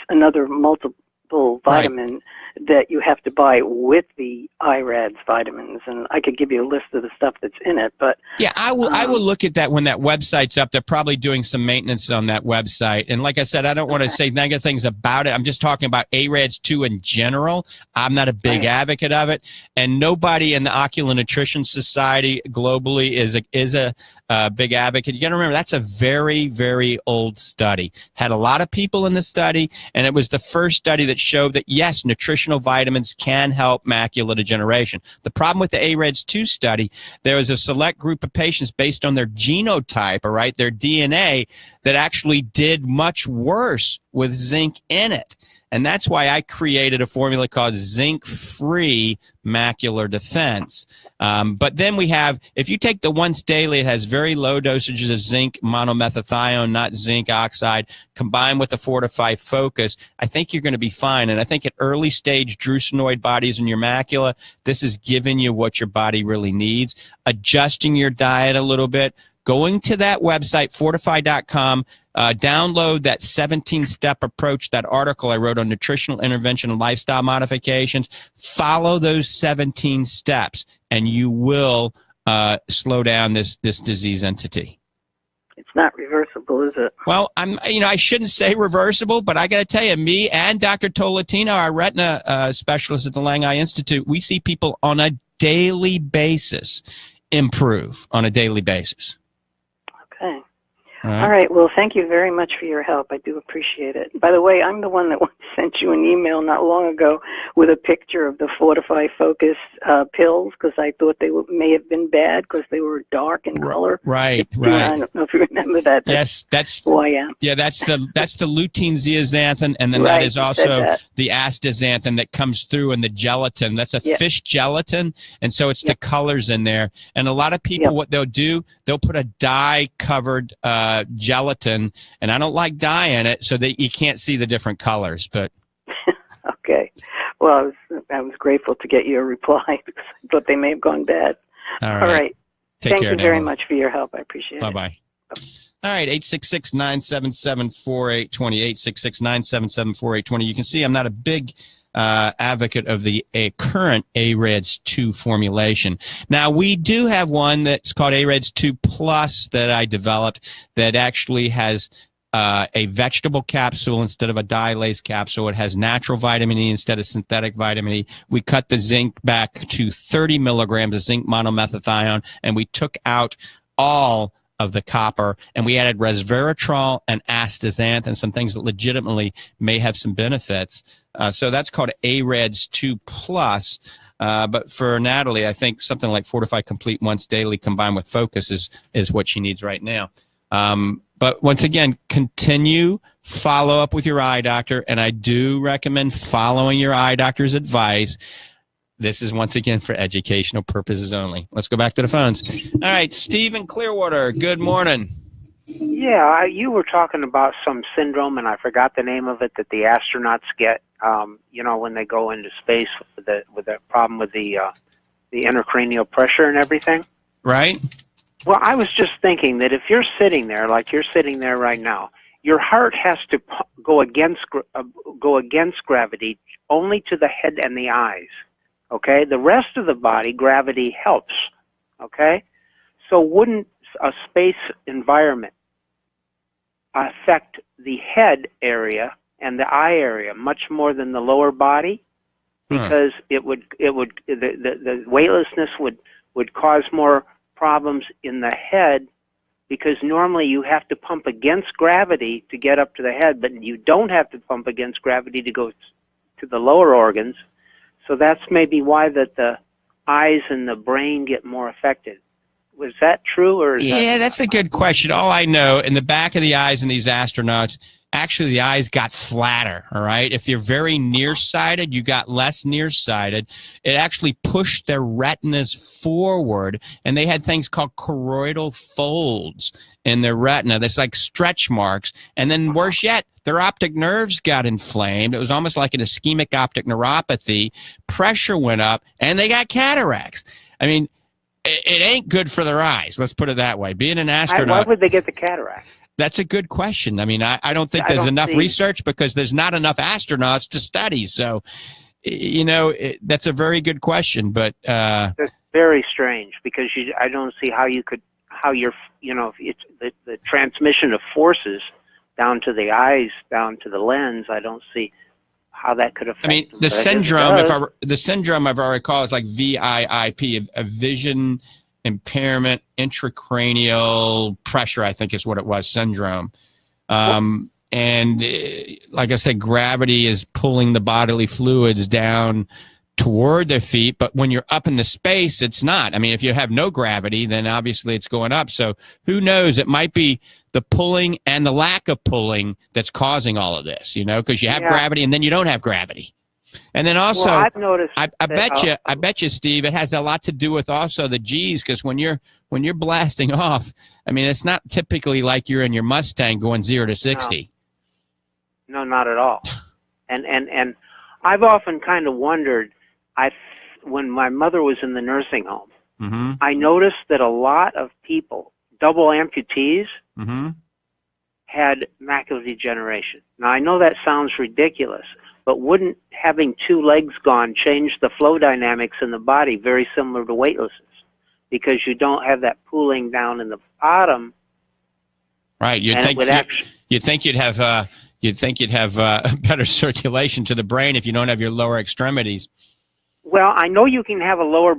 another multiple vitamin that you have to buy with the AREDS vitamins, and I could give you a list of the stuff that's in it. But yeah, I will look at that when that website's up. They're probably doing some maintenance on that website. And like I said, I don't want to say negative things about it. I'm just talking about AREDS 2 in general. I'm not a big advocate of it, and nobody in the Ocular Nutrition Society globally is a big advocate. You got to remember that's a very, very old study. Had a lot of people in the study, and it was the first study that showed that yes, nutritional vitamins can help macular degeneration. The problem with the AREDS 2 study, there was a select group of patients based on their genotype, all right, their DNA, that actually did much worse with zinc in it. And that's why I created a formula called zinc-free macular defense. But then we have, if you take the once daily, it has very low dosages of zinc monomethylthionein, not zinc oxide, combined with the Fortifeye Focus, I think you're going to be fine. And I think at early stage drusenoid bodies in your macula, this is giving you what your body really needs. Adjusting your diet a little bit, going to that website, Fortifeye.com, download that 17-step approach, that article I wrote on nutritional intervention and lifestyle modifications. Follow those 17 steps, and you will slow down this disease entity. It's not reversible, is it? Well, I shouldn't say reversible, but I got to tell you, me and Dr. Tolentino, our retina specialist at the Lange Eye Institute, we see people on a daily basis improve on a daily basis. All right. Well, thank you very much for your help. I do appreciate it. By the way, I'm the one that sent you an email not long ago with a picture of the Fortifeye Focus pills because I thought they may have been bad because they were dark in color. Right. I don't know if you remember that. Yes, that's who I am. Yeah, that's the lutein zeaxanthin, and then that is also the astaxanthin that comes through in the gelatin. That's a fish gelatin, and so it's the colors in there. And a lot of people, what they'll do, they'll put a dye-covered gelatin, and I don't like dye in it, so that you can't see the different colors. But okay, well, I was grateful to get your reply because I thought they may have gone bad. All right. Thank you very much for your help. I appreciate it. Bye-bye. All right, 866-977-4820, 866-977-4820. You can see I'm not a big advocate of the current AREDS 2 formulation. Now, we do have one that's called AREDS 2 Plus that I developed that actually has a vegetable capsule instead of a dye-laced capsule. It has natural vitamin E instead of synthetic vitamin E. We cut the zinc back to 30 milligrams of zinc monomethithione, and we took out all of the copper, and we added resveratrol and astaxanthin, some things that legitimately may have some benefits. So that's called AREDS 2 Plus. But for Natalie, I think something like Fortifeye Complete Once Daily combined with Focus is what she needs right now. But once again, follow up with your eye doctor, and I do recommend following your eye doctor's advice. This is, once again, for educational purposes only. Let's go back to the phones. All right, Steve in Clearwater, good morning. Yeah, you were talking about some syndrome, and I forgot the name of it, that the astronauts get, when they go into space with the problem with the intracranial pressure and everything. Right. Well, I was just thinking that if you're sitting there, like you're sitting there right now, your heart has to go against gravity only to the head and the eyes. Okay, the rest of the body, gravity helps. Okay, so wouldn't a space environment affect the head area and the eye area much more than the lower body? Because the weightlessness would cause more problems in the head, because normally you have to pump against gravity to get up to the head, but you don't have to pump against gravity to go to the lower organs. So that's maybe why that the eyes and the brain get more affected. Was that true? Or that's a good question. All I know, in the back of the eyes in these astronauts, actually the eyes got flatter, all right? If you're very nearsighted, you got less nearsighted. It actually pushed their retinas forward, and they had things called choroidal folds in their retina. That's like stretch marks. And then worse yet, their optic nerves got inflamed. It was almost like an ischemic optic neuropathy. Pressure went up, and they got cataracts. I mean, it ain't good for their eyes. Let's put it that way. Being an astronaut. Why would they get the cataract? That's a good question. I mean, I don't think there's enough research because there's not enough astronauts to study. So, that's a very good question. But that's very strange because I don't see how you're, if it's the transmission of forces down to the eyes, down to the lens. I don't see how that could affect. I mean, the syndrome, I've already called, is like VIIP, a vision impairment intracranial pressure, I think is what it was, syndrome. And like I said, gravity is pulling the bodily fluids down toward their feet, but when you're up in the space, it's not. I mean, if you have no gravity, then obviously it's going up. So who knows? It might be the pulling and the lack of pulling that's causing all of this, because you have gravity and then you don't have gravity. And then also, I've noticed I bet you, Steve, it has a lot to do with also the G's, because when you're blasting off, I mean, it's not typically like you're in your Mustang going 0 to 60. No, not at all. And I've often kind of wondered, when my mother was in the nursing home, I noticed that a lot of people, double amputees, had macular degeneration. Now, I know that sounds ridiculous, but wouldn't having two legs gone change the flow dynamics in the body, very similar to weightlessness? Because you don't have that pooling down in the bottom. Right. You'd think you'd have better circulation to the brain if you don't have your lower extremities. Well, I know you can have a lower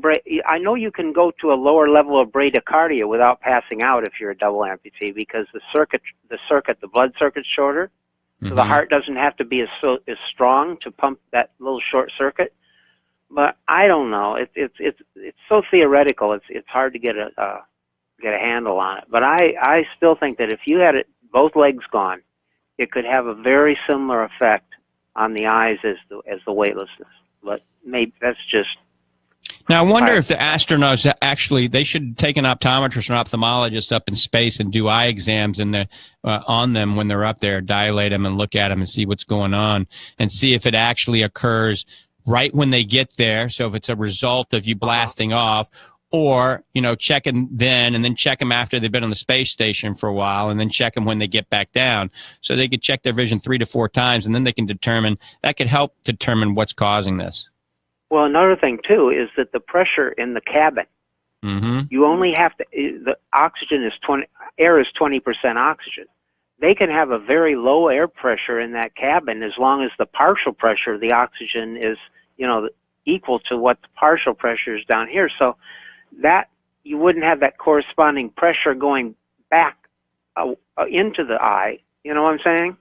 I know you can go to a lower level of bradycardia without passing out if you're a double amputee, because the blood circuit's shorter, so the heart doesn't have to be as strong to pump that little short circuit. But I don't know. It's so theoretical. It's hard to get a handle on it. But I still think that if you had both legs gone, it could have a very similar effect on the eyes as the weightlessness. But maybe that's just. Now, I wonder if the astronauts actually, they should take an optometrist or an ophthalmologist up in space and do eye exams on them when they're up there, dilate them and look at them and see what's going on and see if it actually occurs right when they get there. So if it's a result of you blasting off, or, check them then and then check them after they've been on the space station for a while, and then check them when they get back down. So they could check their vision 3 to 4 times, and then they can that could help determine what's causing this. Well, another thing, too, is that the pressure in the cabin, you only have to, the oxygen is air is 20% oxygen. They can have a very low air pressure in that cabin as long as the partial pressure of the oxygen is, equal to what the partial pressure is down here. So that you wouldn't have that corresponding pressure going back into the eye. You know what I'm saying?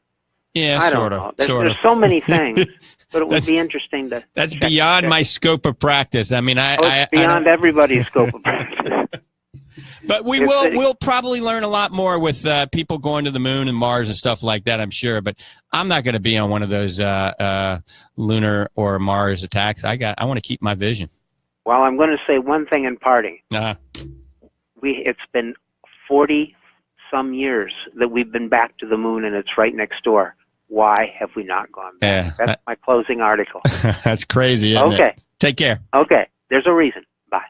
Yeah, I don't know. There's so many things, but it would be interesting to. That's beyond my scope of practice. I mean, it's beyond everybody's scope of practice. But we'll probably learn a lot more with people going to the moon and Mars and stuff like that, I'm sure. But I'm not going to be on one of those lunar or Mars attacks. I want to keep my vision. Well, I'm going to say one thing in parting. It's been 40-some years that we've been back to the moon, and it's right next door. Why have we not gone back? Yeah, that's my closing article. That's crazy, isn't it? Okay. Take care. Okay. There's a reason. Bye.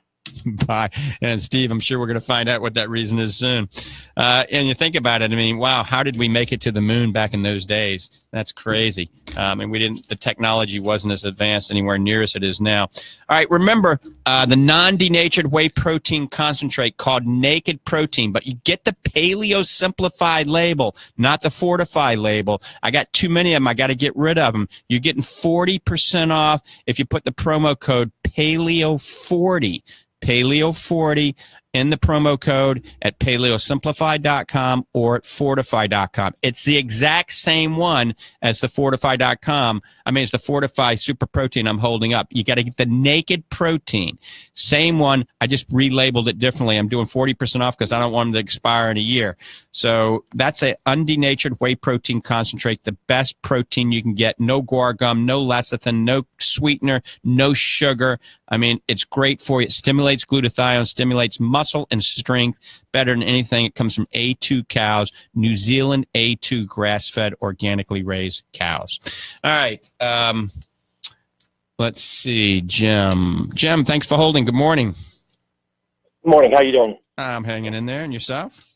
Bye. And Steve, I'm sure we're going to find out what that reason is soon. And you think about it, I mean, wow, how did we make it to the moon back in those days? That's crazy. And the technology wasn't as advanced anywhere near as it is now. All right, remember the non-denatured whey protein concentrate called Naked Protein, but you get the Paleo Simplified label, not the Fortifeye label. I got too many of them. I got to get rid of them. You're getting 40% off if you put the promo code Paleo40. Paleo40 in the promo code at paleosimplified.com or at fortifeye.com. It's the exact same one as the fortifeye.com. I mean, it's the Fortifeye Super Protein I'm holding up. You got to get the Naked Protein. Same one. I just relabeled it differently. I'm doing 40% off because I don't want them to expire in a year. So that's an undenatured whey protein concentrate, the best protein you can get. No guar gum, no lecithin, no sweetener, no sugar. I mean, it's great for you. It stimulates glutathione, stimulates muscle and strength better than anything. It comes from A2 cows, New Zealand A2 grass-fed, organically raised cows. All right. Let's see, Jim. Jim, thanks for holding. Good morning. Good morning. How you doing? I'm hanging in there. And yourself?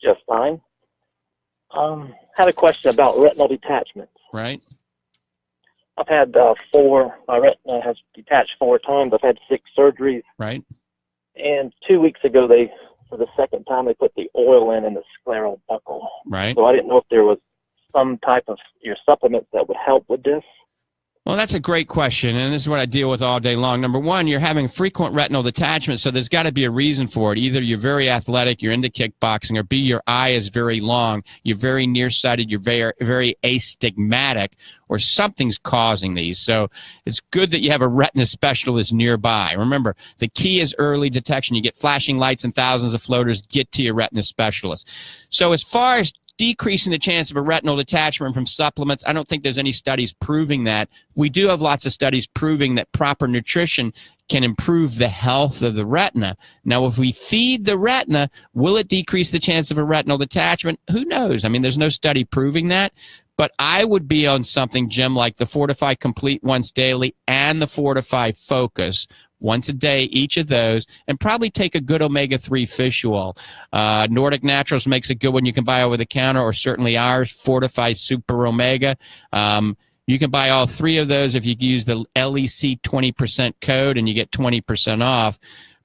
Just fine. Had a question about retinal detachments. Right. I've had my retina has detached 4 times. I've had 6 surgeries. Right. And 2 weeks ago, for the second time, they put the oil in the scleral buckle. Right. So I didn't know if there was some type of your supplements that would help with this. Well, that's a great question, and this is what I deal with all day long. Number one, you're having frequent retinal detachment, so there's got to be a reason for it. Either you're very athletic, you're into kickboxing, or B, your eye is very long, you're very nearsighted, you're very, very astigmatic, or something's causing these. So it's good that you have a retina specialist nearby. Remember, the key is early detection. You get flashing lights and thousands of floaters, get to your retina specialist. So as far as decreasing the chance of a retinal detachment from supplements, I don't think there's any studies proving that. We do have lots of studies proving that proper nutrition can improve the health of the retina. Now, if we feed the retina, will it decrease the chance of a retinal detachment? Who knows? I mean, there's no study proving that. But I would be on something, Jim, like the Fortifeye Complete once daily and the Fortifeye Focus once a day, each of those, and probably take a good omega-3 fish oil. Nordic Naturals makes a good one you can buy over the counter, or certainly ours, Fortifeye Super Omega. You can buy all 3 of those if you use the LEC 20% code, and you get 20% off.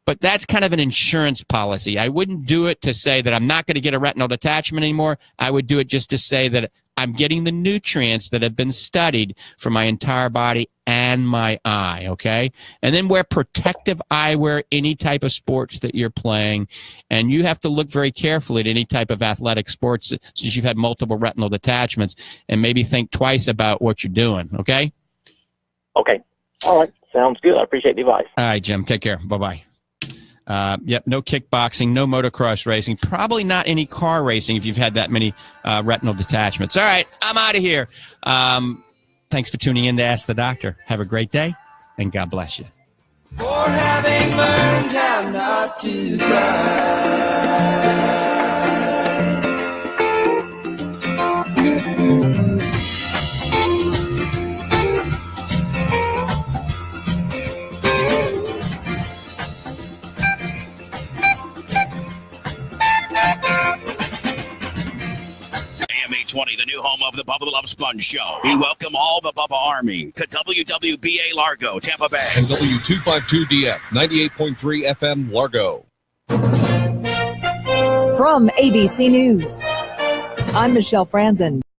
But that's kind of an insurance policy. I wouldn't do it to say that I'm not going to get a retinal detachment anymore. I would do it just to say that I'm getting the nutrients that have been studied for my entire body and my eye, okay? And then wear protective eyewear any type of sports that you're playing. And you have to look very carefully at any type of athletic sports since you've had multiple retinal detachments, and maybe think twice about what you're doing, okay? Okay. All right. Sounds good. I appreciate the advice. All right, Jim. Take care. Bye-bye. Yep, no kickboxing, no motocross racing, probably not any car racing if you've had that many retinal detachments. All right, I'm out of here. Thanks for tuning in to Ask the Doctor. Have a great day, and God bless you. For having learned how not to cry. The new home of the Bubba the Love Sponge Show. We welcome all the Bubba Army to WWBA Largo, Tampa Bay. And W252DF, 98.3 FM Largo. From ABC News, I'm Michelle Franzen.